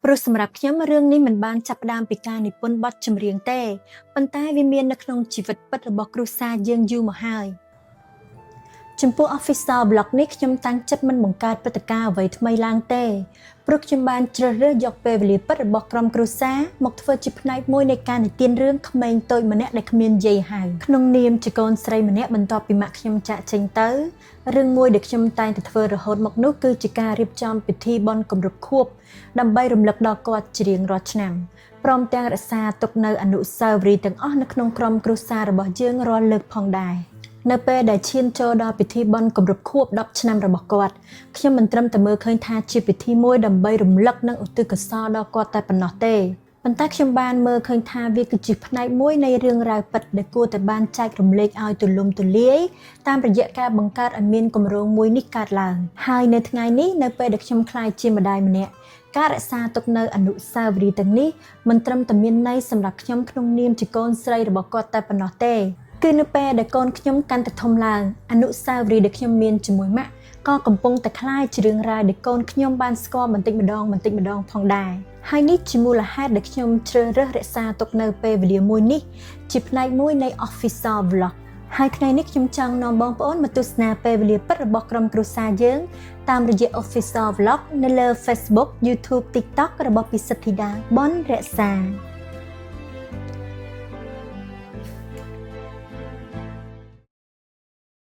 ព្រោះសម្រាប់ខ្ញុំរឿងនេះមិនបានចាប់ផ្ដើមពីការនិពន្ធបទចម្រៀងទេប៉ុន្តែវាមាននៅក្នុងជីវិតពិតរបស់គ្រួសារយើងយូរមកហើយចំពោះ Official Blog នេះខ្ញុំតាំងចិត្តមិនបង្កើតព្រឹត្តិការណ៍អ្វីថ្មីឡើងទេព្រោះខ្ញុំបានជ្រើសរើសយកពេលវេលាពិតរបស់ក្រុមគ្រួសារមកធ្វើជាផ្នែកមួយនៃការនិទានរឿងក្មេងតូចម្នាក់ដែលគ្មានយាយហៅក្នុងនាមជាកូនស្រីម្នាក់បន្ទាប់ពីម៉ាក់ខ្ញុំចាក់ចេញទៅរឿងមួយដែលខ្ញុំតែងតែធ្វើរហូតមកនោះគឺជាការរៀបចំពិធីបុណ្យគម្រប់ខួបដើម្បីរំលឹកដល់គាត់ជារៀងរាល់ឆ្នាំព្រមទាំងរក្សាទុកនៅអនុស្សាវរីយ៍ទាំងអស់នៅក្នុងក្រុមគ្រួសាររបស់យើងរាល់លើកផងដែរនៅពេលដែលឈានចូលដល់ពិធីបុណ្យគម្រប់ខួប10ឆ្នាំរបស់គាត់ខ្ញុំមិនត្រឹមតែមើលឃើញថាជាពិធីមួយដើម្បីរំលឹកនិងឧទ្ទិសកុសលដល់គាត់តែប៉ុណ្ណោះទេប៉ុន្តែខ្ញុំបានមើលឃើញថាវាគឺជាផ្នែកមួយនៃរឿងរ៉ាវពិតដែលគួរតែបានចែករំលែកឲ្យទូលំទូលាយតាមរយៈការបង្កើតឲ្យមានគម្រោងមួយនេះកើតឡើងហើយនៅថ្ងៃនេះនៅពេលដែលខ្ញុំក្លាយជាម្ដាយម្នាក់ការរក្សាទុកនៅអនុស្សាវរីយ៍ទាំងនេះមិនត្រឹមតែមានន័យសម្រាប់ខ្ញុំក្នុងនាមជាកូនស្រីរបស់គាត់តែប៉ុណ្ណោះទេគឺនៅពេលដែលកូនខ្ញុំកាន់តែធំឡើងអនុស្សាវរីយ៍ដែលខ្ញុំមានជាមួយម៉ាក់ក៏កំពុងតែคล้ายជារឿងរ៉ាវដែលកូនខ្ញុំបានស្គាល់បន្តិចម្ដងផងដែរហើយនេះជាមូលហេតុដែលខ្ញុំជ្រើសរើសរក្សាទុកនៅពេលវេលាមួយនេះជាផ្នែកមួយនៃ Official Vlog ហើយថ្ងៃនេះខ្ញុំចង់នាំបងប្អូនមកទស្សនាពេលវេលាពិតរបស់ក្រុមគ្រួសារយើងតាមរយៈ Official Vlog នៅលើ Facebook, YouTube, TikTok របស់ពិសិដ្ឋធីតាបនរក្សា